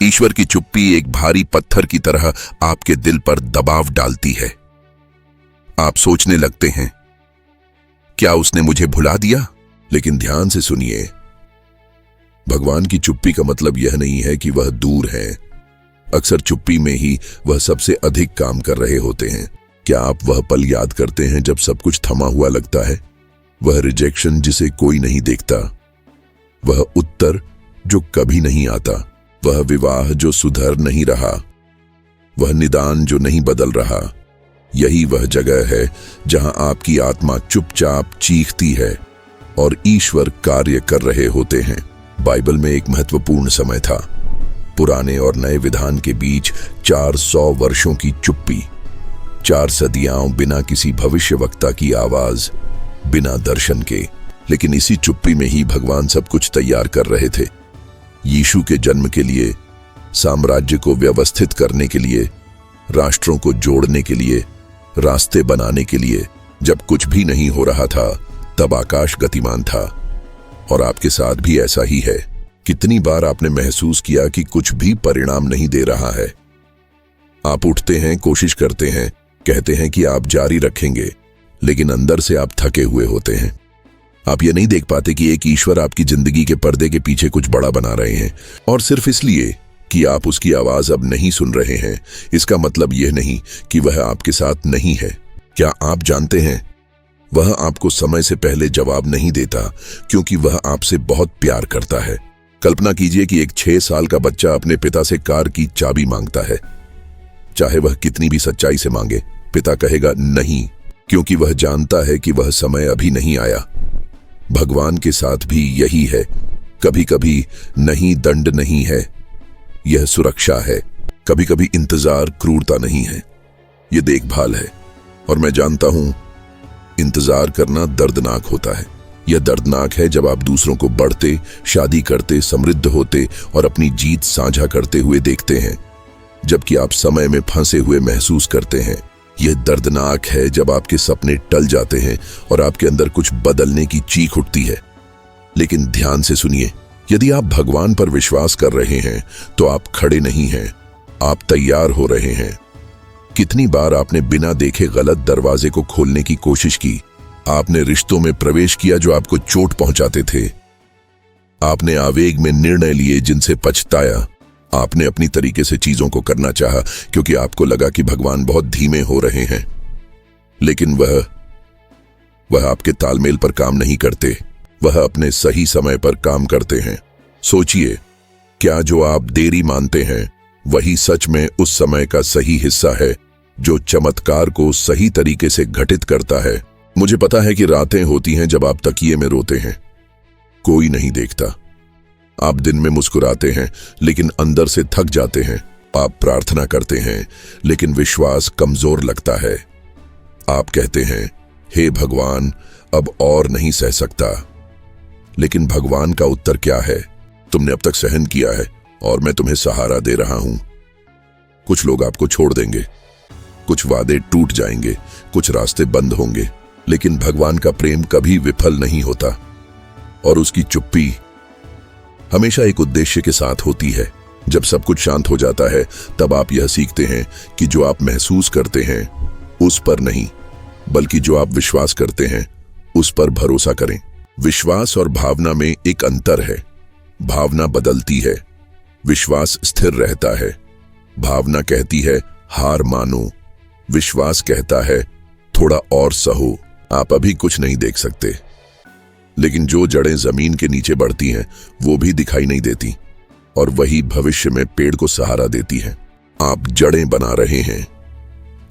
ईश्वर की चुप्पी एक भारी पत्थर की तरह आपके दिल पर दबाव डालती है। आप सोचने लगते हैं, क्या उसने मुझे भुला दिया? लेकिन ध्यान से सुनिए, भगवान की चुप्पी का मतलब यह नहीं है कि वह दूर है। अक्सर चुप्पी में ही वह सबसे अधिक काम कर रहे होते हैं। क्या आप वह पल याद करते हैं जब सब कुछ थमा हुआ लगता है? वह रिजेक्शन जिसे कोई नहीं देखता, वह उत्तर जो कभी नहीं आता, वह विवाह जो सुधर नहीं रहा, वह निदान जो नहीं बदल रहा। यही वह जगह है जहां आपकी आत्मा चुपचाप चीखती है और ईश्वर कार्य कर रहे होते हैं। बाइबल में एक महत्वपूर्ण समय था, पुराने और नए विधान के बीच 400 वर्षों की चुप्पी। 4 सदियां बिना किसी भविष्यवक्ता की आवाज, बिना दर्शन के। लेकिन इसी चुप्पी में ही भगवान सब कुछ तैयार कर रहे थे। यीशु के जन्म के लिए, साम्राज्य को व्यवस्थित करने के लिए, राष्ट्रों को जोड़ने के लिए, रास्ते बनाने के लिए। जब कुछ भी नहीं हो रहा था, तब आकाश गतिमान था। और आपके साथ भी ऐसा ही है। कितनी बार आपने महसूस किया कि कुछ भी परिणाम नहीं दे रहा है? आप उठते हैं, कोशिश करते हैं, कहते हैं कि आप जारी रखेंगे, लेकिन अंदर से आप थके हुए होते हैं। आप ये नहीं देख पाते कि एक ईश्वर आपकी जिंदगी के पर्दे के पीछे कुछ बड़ा बना रहे हैं, और सिर्फ इसलिए कि आप उसकी आवाज अब नहीं सुन रहे हैं, इसका मतलब यह नहीं कि वह आपके साथ नहीं है। क्या आप जानते हैं, वह आपको समय से पहले जवाब नहीं देता, क्योंकि वह आपसे बहुत प्यार करता है। कल्पना कीजिए कि एक 6 साल का बच्चा अपने पिता से कार की चाबी मांगता है। चाहे वह कितनी भी सच्चाई से मांगे, पिता कहेगा नहीं, क्योंकि वह जानता है कि वह समय अभी नहीं आया। भगवान के साथ भी यही है। कभी कभी नहीं दंड नहीं है, यह सुरक्षा है। कभी कभी इंतजार क्रूरता नहीं है, यह देखभाल है। और मैं जानता हूं, इंतजार करना दर्दनाक होता है। यह दर्दनाक है जब आप दूसरों को बढ़ते, शादी करते, समृद्ध होते और अपनी जीत साझा करते हुए देखते हैं, जबकि आप समय में फंसे हुए महसूस करते हैं। यह दर्दनाक है जब आपके सपने टल जाते हैं और आपके अंदर कुछ बदलने की चीख उठती है। लेकिन ध्यान से सुनिए, यदि आप भगवान पर विश्वास कर रहे हैं, तो आप खड़े नहीं हैं, आप तैयार हो रहे हैं। कितनी बार आपने बिना देखे गलत दरवाजे को खोलने की कोशिश की? आपने रिश्तों में प्रवेश किया जो आपको चोट पहुंचाते थे। आपने आवेग में निर्णय लिए जिनसे पछताया। आपने अपनी तरीके से चीजों को करना चाहा क्योंकि आपको लगा कि भगवान बहुत धीमे हो रहे हैं। लेकिन वह आपके तालमेल पर काम नहीं करते, वह अपने सही समय पर काम करते हैं। सोचिए, क्या जो आप देरी मानते हैं वही सच में उस समय का सही हिस्सा है जो चमत्कार को सही तरीके से घटित करता है? मुझे पता है कि रातें होती हैं जब आप तकिए में रोते हैं, कोई नहीं देखता। आप दिन में मुस्कुराते हैं लेकिन अंदर से थक जाते हैं। आप प्रार्थना करते हैं लेकिन विश्वास कमजोर लगता है। आप कहते हैं, हे भगवान, अब और नहीं सह सकता। लेकिन भगवान का उत्तर क्या है? तुमने अब तक सहन किया है और मैं तुम्हें सहारा दे रहा हूं। कुछ लोग आपको छोड़ देंगे, कुछ वादे टूट जाएंगे, कुछ रास्ते बंद होंगे, लेकिन भगवान का प्रेम कभी विफल नहीं होता और उसकी चुप्पी हमेशा एक उद्देश्य के साथ होती है। जब सब कुछ शांत हो जाता है, तब आप यह सीखते हैं कि जो आप महसूस करते हैं उस पर नहीं, बल्कि जो आप विश्वास करते हैं उस पर भरोसा करें। विश्वास और भावना में एक अंतर है। भावना बदलती है, विश्वास स्थिर रहता है। भावना कहती है हार मानो, विश्वास कहता है थोड़ा और सहो। आप अभी कुछ नहीं देख सकते, लेकिन जो जड़ें जमीन के नीचे बढ़ती हैं वो भी दिखाई नहीं देती, और वही भविष्य में पेड़ को सहारा देती हैं। आप जड़ें बना रहे हैं,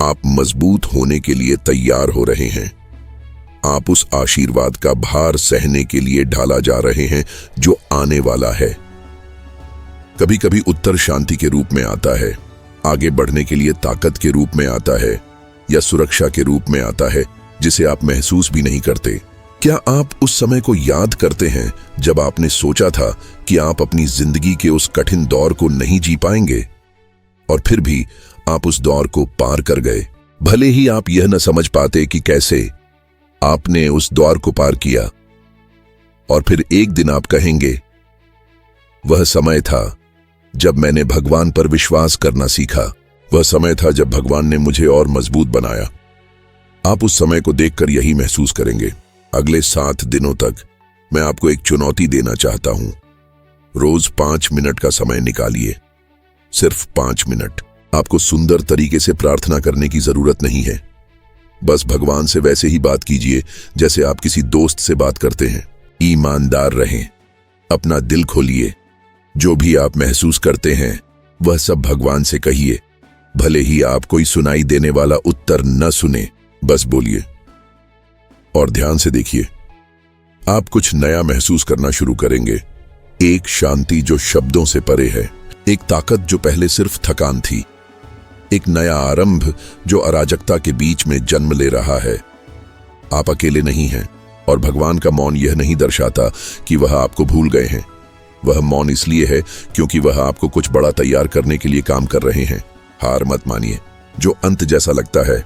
आप मजबूत होने के लिए तैयार हो रहे हैं। आप उस आशीर्वाद का भार सहने के लिए ढाला जा रहे हैं जो आने वाला है। कभी कभी उत्तर शांति के रूप में आता है, आगे बढ़ने के लिए ताकत के रूप में आता है, या सुरक्षा के रूप में आता है जिसे आप महसूस भी नहीं करते। क्या आप उस समय को याद करते हैं जब आपने सोचा था कि आप अपनी जिंदगी के उस कठिन दौर को नहीं जी पाएंगे, और फिर भी आप उस दौर को पार कर गए? भले ही आप यह न समझ पाते कि कैसे आपने उस दौर को पार किया, और फिर एक दिन आप कहेंगे, वह समय था जब मैंने भगवान पर विश्वास करना सीखा। वह समय था जब भगवान ने मुझे और मजबूत बनाया। आप उस समय को देखकर यही महसूस करेंगे। अगले 7 दिनों तक मैं आपको एक चुनौती देना चाहता हूं। रोज 5 मिनट का समय निकालिए, सिर्फ 5 मिनट। आपको सुंदर तरीके से प्रार्थना करने की जरूरत नहीं है। बस भगवान से वैसे ही बात कीजिए जैसे आप किसी दोस्त से बात करते हैं। ईमानदार रहें, अपना दिल खोलिए। जो भी आप महसूस करते हैं वह सब भगवान से कहिए। भले ही आप कोई सुनाई देने वाला उत्तर न सुने, बस बोलिए और ध्यान से देखिए। आप कुछ नया महसूस करना शुरू करेंगे। एक शांति जो शब्दों से परे है, एक ताकत जो पहले सिर्फ थकान थी, एक नया आरंभ जो अराजकता के बीच में जन्म ले रहा है। आप अकेले नहीं हैं और भगवान का मौन यह नहीं दर्शाता कि वह आपको भूल गए हैं। वह मौन इसलिए है क्योंकि वह आपको कुछ बड़ा तैयार करने के लिए काम कर रहे हैं। हार मत मानिए। जो अंत जैसा लगता है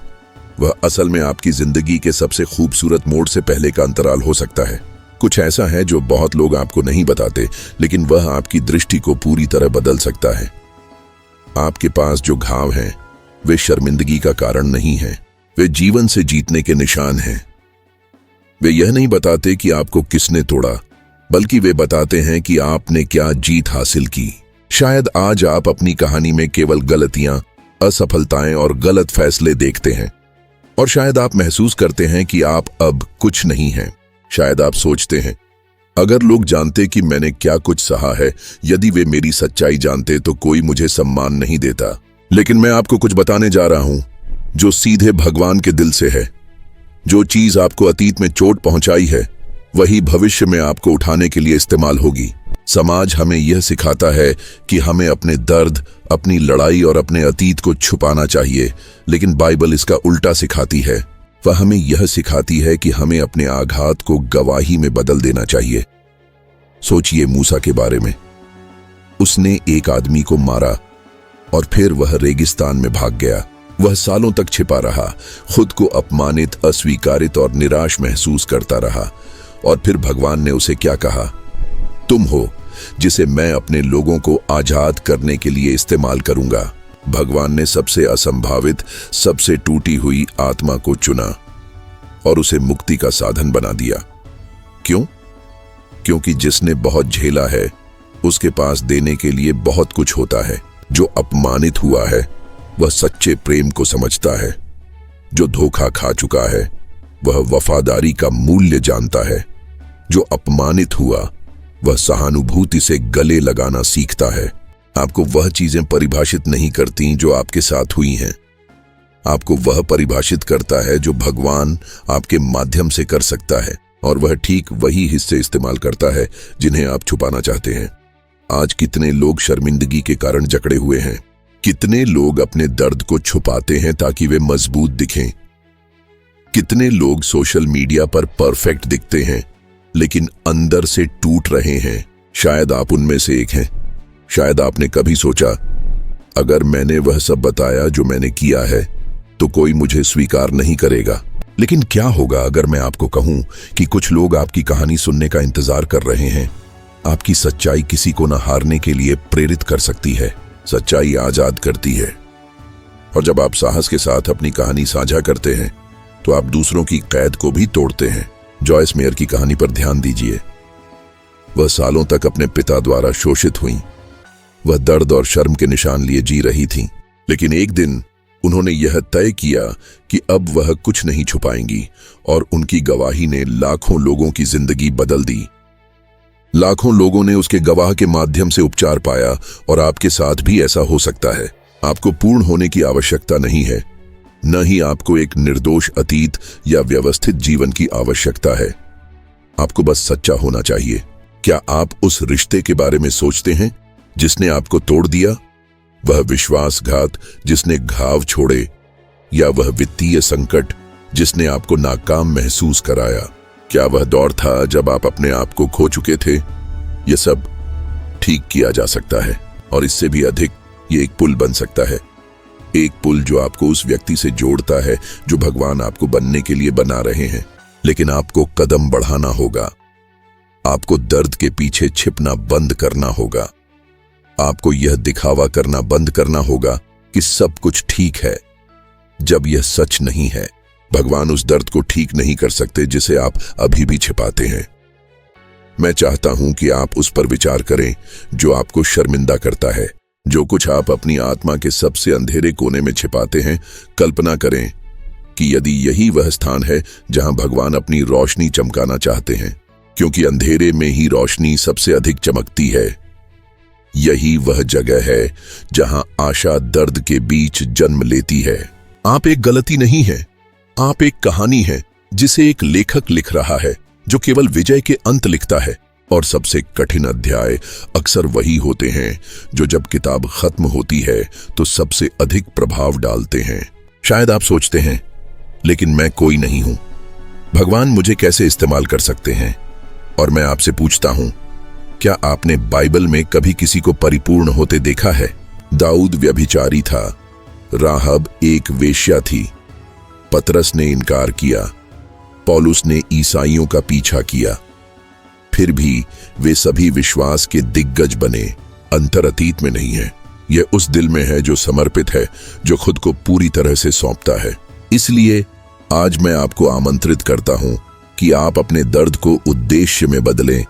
वह असल में आपकी जिंदगी के सबसे खूबसूरत मोड़ से पहले का अंतराल हो सकता है। कुछ ऐसा है जो बहुत लोग आपको नहीं बताते, लेकिन वह आपकी दृष्टि को पूरी तरह बदल सकता है। आपके पास जो घाव हैं वे शर्मिंदगी का कारण नहीं है, वे जीवन से जीतने के निशान हैं। वे यह नहीं बताते कि आपको किसने तोड़ा, बल्कि वे बताते हैं कि आपने क्या जीत हासिल की। शायद आज आप अपनी कहानी में केवल गलतियां, असफलताएं और गलत फैसले देखते हैं, और शायद आप महसूस करते हैं कि आप अब कुछ नहीं हैं। शायद आप सोचते हैं, अगर लोग जानते कि मैंने क्या कुछ सहा है, यदि वे मेरी सच्चाई जानते तो कोई मुझे सम्मान नहीं देता। लेकिन मैं आपको कुछ बताने जा रहा हूं जो सीधे भगवान के दिल से है। जो चीज आपको अतीत में चोट पहुंचाई है वही भविष्य में आपको उठाने के लिए इस्तेमाल होगी। समाज हमें यह सिखाता है कि हमें अपने दर्द, अपनी लड़ाई और अपने अतीत को छुपाना चाहिए, लेकिन बाइबल इसका उल्टा सिखाती है। वह हमें यह सिखाती है कि हमें अपने आघात को गवाही में बदल देना चाहिए। सोचिए मूसा के बारे में। उसने एक आदमी को मारा और फिर वह रेगिस्तान में भाग गया। वह सालों तक छिपा रहा, खुद को अपमानित, अस्वीकारित और निराश महसूस करता रहा। और फिर भगवान ने उसे क्या कहा? तुम हो जिसे मैं अपने लोगों को आजाद करने के लिए इस्तेमाल करूंगा। भगवान ने सबसे असंभावित, सबसे टूटी हुई आत्मा को चुना और उसे मुक्ति का साधन बना दिया। क्यों? क्योंकि जिसने बहुत झेला है उसके पास देने के लिए बहुत कुछ होता है। जो अपमानित हुआ है वह सच्चे प्रेम को समझता है। जो धोखा खा चुका है वह वफादारी का मूल्य जानता है। जो अपमानित हुआ वह सहानुभूति से गले लगाना सीखता है। आपको वह चीजें परिभाषित नहीं करती जो आपके साथ हुई हैं। आपको वह परिभाषित करता है जो भगवान आपके माध्यम से कर सकता है, और वह ठीक वही हिस्से इस्तेमाल करता है जिन्हें आप छुपाना चाहते हैं। आज कितने लोग शर्मिंदगी के कारण जकड़े हुए हैं। कितने लोग अपने दर्द को छुपाते हैं ताकि वे मजबूत दिखें। कितने लोग सोशल मीडिया पर परफेक्ट दिखते हैं लेकिन अंदर से टूट रहे हैं। शायद आप उनमें से एक हैं। शायद आपने कभी सोचा, अगर मैंने वह सब बताया जो मैंने किया है तो कोई मुझे स्वीकार नहीं करेगा। लेकिन क्या होगा अगर मैं आपको कहूं कि कुछ लोग आपकी कहानी सुनने का इंतजार कर रहे हैं। आपकी सच्चाई किसी को न हारने के लिए प्रेरित कर सकती है। सच्चाई आजाद करती है। और जब आप साहस के साथ अपनी कहानी साझा करते हैं तो आप दूसरों की कैद को भी तोड़ते हैं। जॉयस मेयर की कहानी पर ध्यान दीजिए। वह सालों तक अपने पिता द्वारा शोषित हुईं। वह दर्द और शर्म के निशान लिए जी रही थीं, लेकिन एक दिन उन्होंने यह तय किया कि अब वह कुछ नहीं छुपाएंगी, और उनकी गवाही ने लाखों लोगों की जिंदगी बदल दी। लाखों लोगों ने उसके गवाह के माध्यम से उपचार पाया, और आपके साथ भी ऐसा हो सकता है। आपको पूर्ण होने की आवश्यकता नहीं है, न ही आपको एक निर्दोष अतीत या व्यवस्थित जीवन की आवश्यकता है। आपको बस सच्चा होना चाहिए। क्या आप उस रिश्ते के बारे में सोचते हैं जिसने आपको तोड़ दिया? वह विश्वासघात जिसने घाव छोड़े, या वह वित्तीय संकट जिसने आपको नाकाम महसूस कराया? क्या वह दौर था जब आप अपने आप को खो चुके थे? यह सब ठीक किया जा सकता है, और इससे भी अधिक, ये एक पुल बन सकता है। एक पुल जो आपको उस व्यक्ति से जोड़ता है जो भगवान आपको बनने के लिए बना रहे हैं। लेकिन आपको कदम बढ़ाना होगा। आपको दर्द के पीछे छिपना बंद करना होगा। आपको यह दिखावा करना बंद करना होगा कि सब कुछ ठीक है, जब यह सच नहीं है। भगवान उस दर्द को ठीक नहीं कर सकते जिसे आप अभी भी छिपाते हैं। मैं चाहता हूं कि आप उस पर विचार करें जो आपको शर्मिंदा करता है, जो कुछ आप अपनी आत्मा के सबसे अंधेरे कोने में छिपाते हैं। कल्पना करें कि यदि यही वह स्थान है जहां भगवान अपनी रोशनी चमकाना चाहते हैं, क्योंकि अंधेरे में ही रोशनी सबसे अधिक चमकती है। यही वह जगह है जहां आशा दर्द के बीच जन्म लेती है। आप एक गलती नहीं है, आप एक कहानी है जिसे एक लेखक लिख रहा है जो केवल विजय के अंत लिखता है। और सबसे कठिन अध्याय अक्सर वही होते हैं जो जब किताब खत्म होती है तो सबसे अधिक प्रभाव डालते हैं। शायद आप सोचते हैं, लेकिन मैं कोई नहीं हूं, भगवान मुझे कैसे इस्तेमाल कर सकते हैं? और मैं आपसे पूछता हूं, क्या आपने बाइबल में कभी किसी को परिपूर्ण होते देखा है? दाऊद व्यभिचारी था, राहब एक वेश्या थी, पतरस ने इनकार किया, पौलुस ने ईसाइयों का पीछा किया, फिर भी वे सभी विश्वास के दिग्गज बने। अंतर अतीत में नहीं है, यह उस दिल में है जो समर्पित है, जो खुद को पूरी तरह से सौंपता है। इसलिए आज मैं आपको आमंत्रित करता हूं कि आप अपने दर्द को उद्देश्य में बदलें,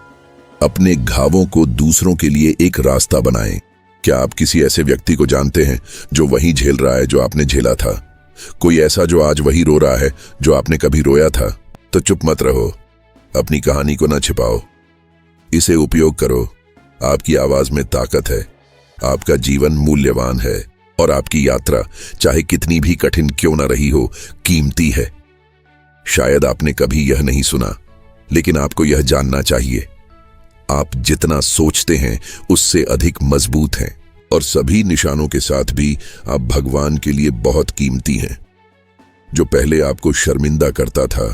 अपने घावों को दूसरों के लिए एक रास्ता बनाएं। क्या आप किसी ऐसे व्यक्ति को जानते हैं जो वही झेल रहा है जो आपने झेला था? कोई ऐसा जो आज वही रो रहा है जो आपने कभी रोया था? तो चुप मत रहो, अपनी कहानी को ना छिपाओ, इसे उपयोग करो। आपकी आवाज में ताकत है, आपका जीवन मूल्यवान है और आपकी यात्रा चाहे कितनी भी कठिन क्यों ना रही हो, कीमती है। शायद आपने कभी यह नहीं सुना, लेकिन आपको यह जानना चाहिए, आप जितना सोचते हैं उससे अधिक मजबूत हैं और सभी निशानों के साथ भी आप भगवान के लिए बहुत कीमती हैं। जो पहले आपको शर्मिंदा करता था,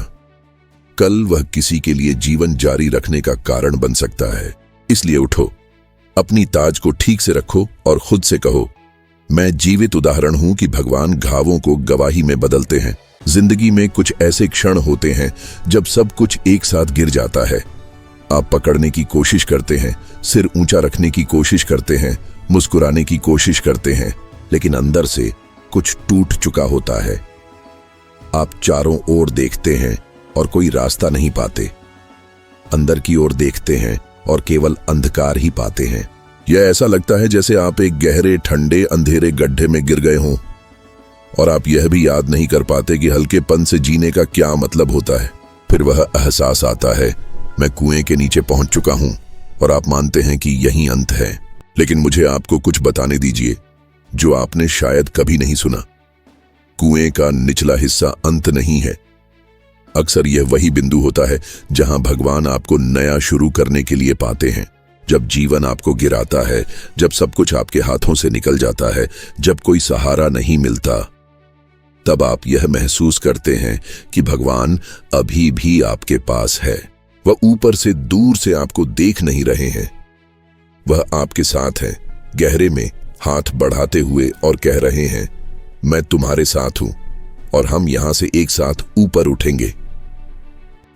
कल वह किसी के लिए जीवन जारी रखने का कारण बन सकता है। इसलिए उठो, अपनी ताज को ठीक से रखो और खुद से कहो, मैं जीवित उदाहरण हूं कि भगवान घावों को गवाही में बदलते हैं। जिंदगी में कुछ ऐसे क्षण होते हैं जब सब कुछ एक साथ गिर जाता है। आप पकड़ने की कोशिश करते हैं, सिर ऊंचा रखने की कोशिश करते हैं, मुस्कुराने की कोशिश करते हैं, लेकिन अंदर से कुछ टूट चुका होता है। आप चारों ओर देखते हैं और कोई रास्ता नहीं पाते, अंदर की ओर देखते हैं और केवल अंधकार ही पाते हैं। यह ऐसा लगता है जैसे आप एक गहरे ठंडे अंधेरे गड्ढे में गिर गए हों और आप यह भी याद नहीं कर पाते कि हल्केपन से जीने का क्या मतलब होता है। फिर वह एहसास आता है, मैं कुएं के नीचे पहुंच चुका हूं, और आप मानते हैं कि यही अंत है। लेकिन मुझे आपको कुछ बताने दीजिए जो आपने शायद कभी नहीं सुना। कुएं का निचला हिस्सा अंत नहीं है। अक्सर यह वही बिंदु होता है जहां भगवान आपको नया शुरू करने के लिए पाते हैं। जब जीवन आपको गिराता है, जब सब कुछ आपके हाथों से निकल जाता है, जब कोई सहारा नहीं मिलता, तब आप यह महसूस करते हैं कि भगवान अभी भी आपके पास है। वह ऊपर से दूर से आपको देख नहीं रहे हैं, वह आपके साथ है, गहरे में हाथ बढ़ाते हुए, और कह रहे हैं, मैं तुम्हारे साथ हूं और हम यहां से एक साथ ऊपर उठेंगे।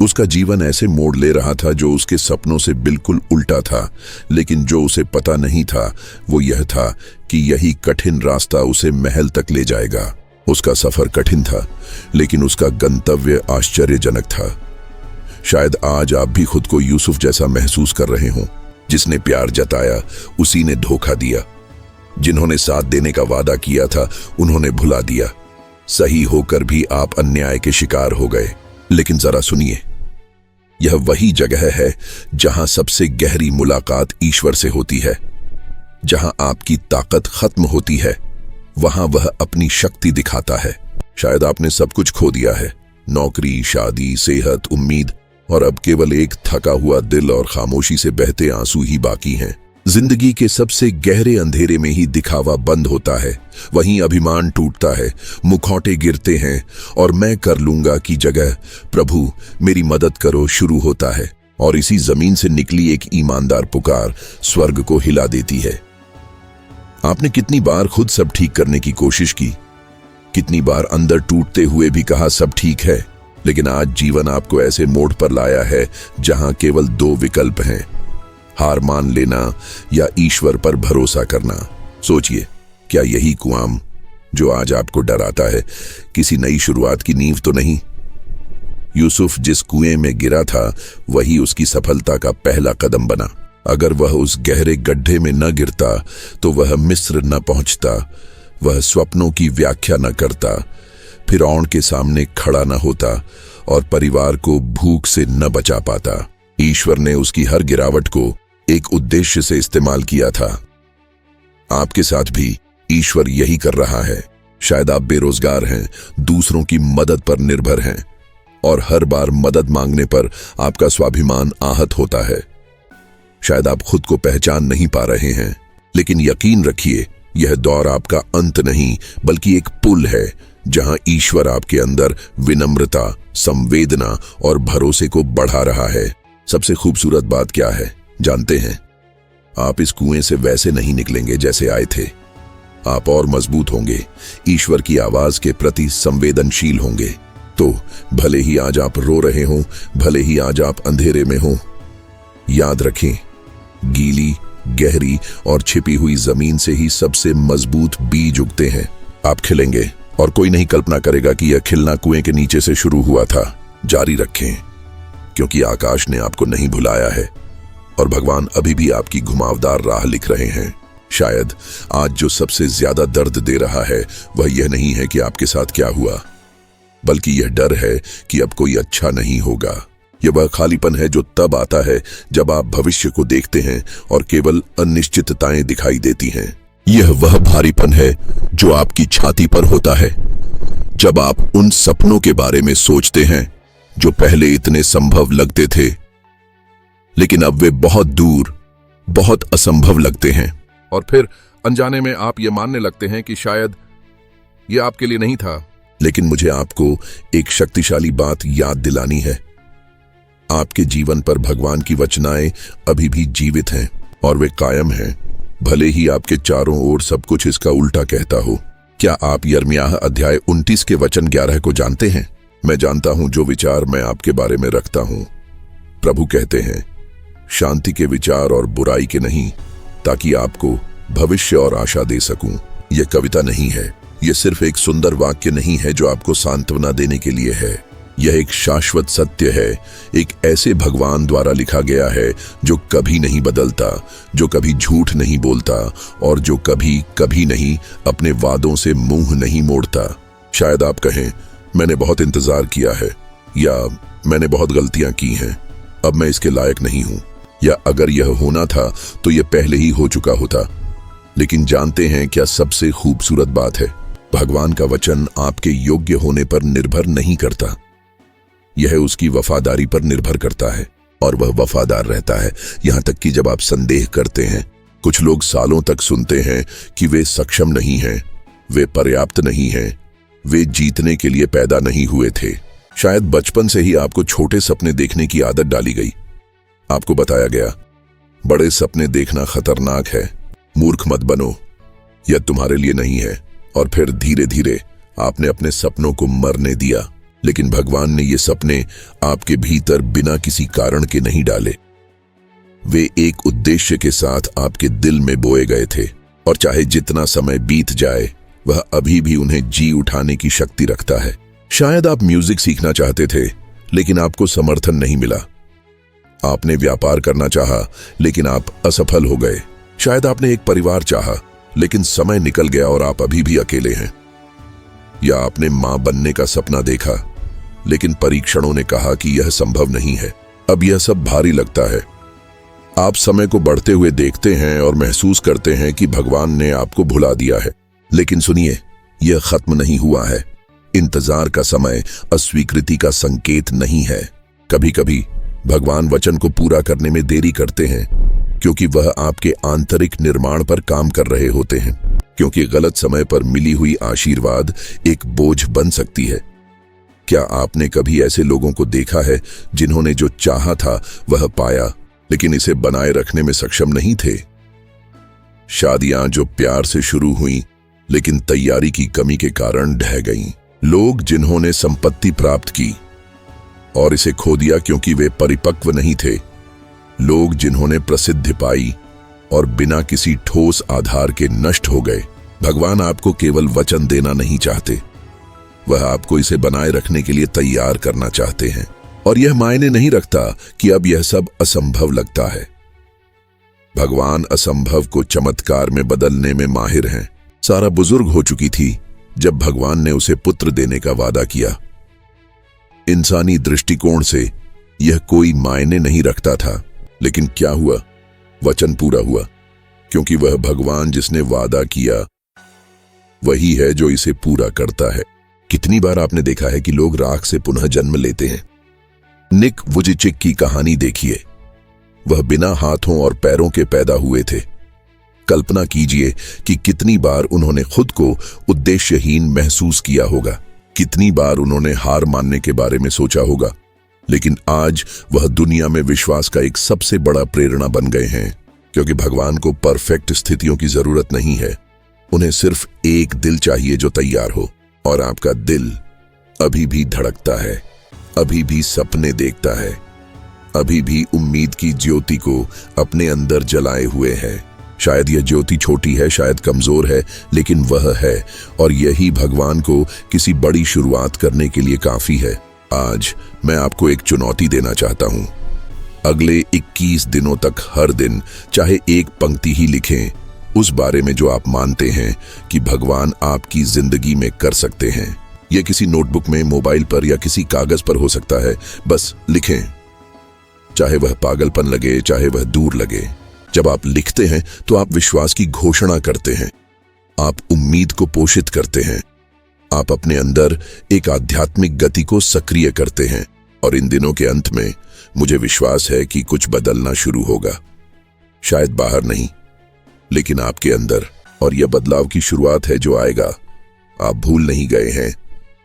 उसका जीवन ऐसे मोड़ ले रहा था जो उसके सपनों से बिल्कुल उल्टा था, लेकिन जो उसे पता नहीं था वो यह था कि यही कठिन रास्ता उसे महल तक ले जाएगा। उसका सफर कठिन था, लेकिन उसका गंतव्य आश्चर्यजनक था। शायद आज आप भी खुद को यूसुफ जैसा महसूस कर रहे हों, जिसने प्यार जताया उसी ने धोखा दिया, जिन्होंने साथ देने का वादा किया था उन्होंने भुला दिया। सही होकर भी आप अन्याय के शिकार हो गए। लेकिन जरा सुनिए, यह वही जगह है जहां सबसे गहरी मुलाकात ईश्वर से होती है, जहां आपकी ताकत खत्म होती है, वहां वह अपनी शक्ति दिखाता है। शायद आपने सब कुछ खो दिया है, नौकरी, शादी, सेहत, उम्मीद, और अब केवल एक थका हुआ दिल और खामोशी से बहते आंसू ही बाकी हैं। जिंदगी के सबसे गहरे अंधेरे में ही दिखावा बंद होता है, वहीं अभिमान टूटता है, मुखौटे गिरते हैं, और मैं कर लूंगा की जगह प्रभु मेरी मदद करो शुरू होता है। और इसी जमीन से निकली एक ईमानदार पुकार स्वर्ग को हिला देती है। आपने कितनी बार खुद सब ठीक करने की कोशिश की, कितनी बार अंदर टूटते हुए भी कहा सब ठीक है, लेकिन आज जीवन आपको ऐसे मोड़ पर लाया है जहां केवल दो विकल्प हैं, हार मान लेना या ईश्वर पर भरोसा करना। सोचिए, क्या यही कुआं जो आज आपको डराता है किसी नई शुरुआत की नींव तो नहीं? यूसुफ जिस कुएं में गिरा था वही उसकी सफलता का पहला कदम बना। अगर वह उस गहरे गड्ढे में न गिरता तो वह मिस्र न पहुंचता, वह स्वप्नों की व्याख्या न करता, फिरौन के सामने खड़ा न होता और परिवार को भूख से न बचा पाता। ईश्वर ने उसकी हर गिरावट को एक उद्देश्य से इस्तेमाल किया था। आपके साथ भी ईश्वर यही कर रहा है। शायद आप बेरोजगार हैं, दूसरों की मदद पर निर्भर हैं और हर बार मदद मांगने पर आपका स्वाभिमान आहत होता है। शायद आप खुद को पहचान नहीं पा रहे हैं, लेकिन यकीन रखिए, यह दौर आपका अंत नहीं बल्कि एक पुल है जहां ईश्वर आपके अंदर विनम्रता, संवेदना और भरोसे को बढ़ा रहा है। सबसे खूबसूरत बात क्या है जानते हैं? आप इस कुएं से वैसे नहीं निकलेंगे जैसे आए थे। आप और मजबूत होंगे, ईश्वर की आवाज के प्रति संवेदनशील होंगे। तो भले ही आज आप रो रहे हों, भले ही आज आप अंधेरे में हों, याद रखें, गीली, गहरी और छिपी हुई जमीन से ही सबसे मजबूत बीज उगते हैं। आप खिलेंगे और कोई नहीं कल्पना करेगा कि यह खिलना कुएं के नीचे से शुरू हुआ था। जारी रखें, क्योंकि आकाश ने आपको नहीं भुलाया है और भगवान अभी भी आपकी घुमावदार राह लिख रहे हैं। शायद आज जो सबसे ज्यादा दर्द दे रहा है वह यह नहीं है कि आपके साथ क्या हुआ, बल्कि यह डर है कि अब कोई अच्छा नहीं होगा। यह वह खालीपन है जो तब आता है जब आप भविष्य को देखते हैं और केवल अनिश्चितताएं दिखाई देती हैं। यह वह भारीपन है जो आपकी छाती पर होता है जब आप उन सपनों के बारे में सोचते हैं जो पहले इतने संभव लगते थे, लेकिन अब वे बहुत दूर, बहुत असंभव लगते हैं। और फिर अनजाने में आप ये मानने लगते हैं कि शायद यह आपके लिए नहीं था। लेकिन मुझे आपको एक शक्तिशाली बात याद दिलानी है। आपके जीवन पर भगवान की वचनाएं अभी भी जीवित हैं और वे कायम हैं, भले ही आपके चारों ओर सब कुछ इसका उल्टा कहता हो। क्या आप यिर्मयाह अध्याय 29 के वचन 11 को जानते हैं? मैं जानता हूं जो विचार मैं आपके बारे में रखता हूं, प्रभु कहते हैं, शांति के विचार और बुराई के नहीं, ताकि आपको भविष्य और आशा दे सकूं। यह कविता नहीं है, यह सिर्फ एक सुंदर वाक्य नहीं है जो आपको सांत्वना देने के लिए है। यह एक शाश्वत सत्य है, एक ऐसे भगवान द्वारा लिखा गया है जो कभी नहीं बदलता, जो कभी झूठ नहीं बोलता और जो कभी कभी नहीं अपने वादों से मुंह नहीं मोड़ता। शायद आप कहें, मैंने बहुत इंतजार किया है, या मैंने बहुत गलतियां की हैं, अब मैं इसके लायक नहीं हूं, या अगर यह होना था तो यह पहले ही हो चुका होता। लेकिन जानते हैं क्या सबसे खूबसूरत बात है? भगवान का वचन आपके योग्य होने पर निर्भर नहीं करता, यह उसकी वफादारी पर निर्भर करता है और वह वफादार रहता है यहां तक कि जब आप संदेह करते हैं। कुछ लोग सालों तक सुनते हैं कि वे सक्षम नहीं हैं, वे पर्याप्त नहीं हैं, वे जीतने के लिए पैदा नहीं हुए थे। शायद बचपन से ही आपको छोटे सपने देखने की आदत डाली गई। आपको बताया गया, बड़े सपने देखना खतरनाक है, मूर्ख मत बनो, यह तुम्हारे लिए नहीं है। और फिर धीरे धीरे आपने अपने सपनों को मरने दिया। लेकिन भगवान ने ये सपने आपके भीतर बिना किसी कारण के नहीं डाले, वे एक उद्देश्य के साथ आपके दिल में बोए गए थे और चाहे जितना समय बीत जाए वह अभी भी उन्हें जी उठाने की शक्ति रखता है। शायद आप म्यूजिक सीखना चाहते थे लेकिन आपको समर्थन नहीं मिला। आपने व्यापार करना चाहा लेकिन आप असफल हो गए। शायद आपने एक परिवार चाहा लेकिन समय निकल गया और आप अभी भी अकेले हैं। या आपने मां बनने का सपना देखा लेकिन परीक्षणों ने कहा कि यह संभव नहीं है। अब यह सब भारी लगता है। आप समय को बढ़ते हुए देखते हैं और महसूस करते हैं कि भगवान ने आपको भुला दिया है। लेकिन सुनिए, यह खत्म नहीं हुआ है। इंतजार का समय अस्वीकृति का संकेत नहीं है। कभी कभी भगवान वचन को पूरा करने में देरी करते हैं क्योंकि वह आपके आंतरिक निर्माण पर काम कर रहे होते हैं। क्योंकि गलत समय पर मिली हुई आशीर्वाद एक बोझ बन सकती है। क्या आपने कभी ऐसे लोगों को देखा है जिन्होंने जो चाहा था वह पाया लेकिन इसे बनाए रखने में सक्षम नहीं थे? शादियां जो प्यार से शुरू हुई लेकिन तैयारी की कमी के कारण ढह गईं। लोग जिन्होंने संपत्ति प्राप्त की और इसे खो दिया क्योंकि वे परिपक्व नहीं थे। लोग जिन्होंने प्रसिद्धि पाई और बिना किसी ठोस आधार के नष्ट हो गए। भगवान आपको केवल वचन देना नहीं चाहते, वह आपको इसे बनाए रखने के लिए तैयार करना चाहते हैं। और यह मायने नहीं रखता कि अब यह सब असंभव लगता है। भगवान असंभव को चमत्कार में बदलने में माहिर हैं। सारा बुजुर्ग हो चुकी थी जब भगवान ने उसे पुत्र देने का वादा किया। इंसानी दृष्टिकोण से यह कोई मायने नहीं रखता था, लेकिन क्या हुआ? वचन पूरा हुआ, क्योंकि वह भगवान जिसने वादा किया वही है जो इसे पूरा करता है। कितनी बार आपने देखा है कि लोग राख से पुनः जन्म लेते हैं? निक वुजिचिक की कहानी देखिए। वह बिना हाथों और पैरों के पैदा हुए थे। कल्पना कीजिए कि कितनी बार उन्होंने खुद को उद्देश्यहीन महसूस किया होगा, कितनी बार उन्होंने हार मानने के बारे में सोचा होगा। लेकिन आज वह दुनिया में विश्वास का एक सबसे बड़ा प्रेरणा बन गए हैं, क्योंकि भगवान को परफेक्ट स्थितियों की जरूरत नहीं है। उन्हें सिर्फ एक दिल चाहिए जो तैयार हो। और आपका दिल अभी भी धड़कता है, अभी भी सपने देखता है, अभी भी उम्मीद की ज्योति को अपने अंदर जलाए हुए है। शायद यह ज्योति छोटी है, शायद कमजोर है, लेकिन वह है, और यही भगवान को किसी बड़ी शुरुआत करने के लिए काफी है। आज मैं आपको एक चुनौती देना चाहता हूं। अगले 21 दिनों तक हर दिन चाहे एक पंक्ति ही लिखें उस बारे में जो आप मानते हैं कि भगवान आपकी जिंदगी में कर सकते हैं। यह किसी नोटबुक में, मोबाइल पर या किसी कागज पर हो सकता है। बस लिखें, चाहे वह पागलपन लगे, चाहे वह दूर लगे। जब आप लिखते हैं तो आप विश्वास की घोषणा करते हैं, आप उम्मीद को पोषित करते हैं, आप अपने अंदर एक आध्यात्मिक गति को सक्रिय करते हैं। और इन दिनों के अंत में मुझे विश्वास है कि कुछ बदलना शुरू होगा। शायद बाहर नहीं, लेकिन आपके अंदर। और यह बदलाव की शुरुआत है जो आएगा। आप भूल नहीं गए हैं,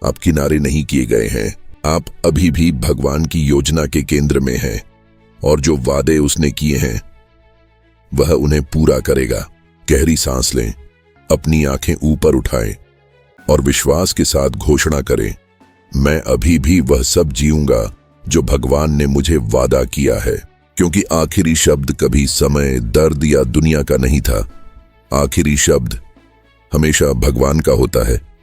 आप किनारे नहीं किए गए हैं। आप अभी भी भगवान की योजना के केंद्र में हैं, और जो वादे उसने किए हैं वह उन्हें पूरा करेगा। गहरी सांस लें, अपनी आंखें ऊपर उठाएं और विश्वास के साथ घोषणा करें, मैं अभी भी वह सब जीऊंगा जो भगवान ने मुझे वादा किया है। क्योंकि आखिरी शब्द कभी समय, दर्द या दुनिया का नहीं था। आखिरी शब्द हमेशा भगवान का होता है।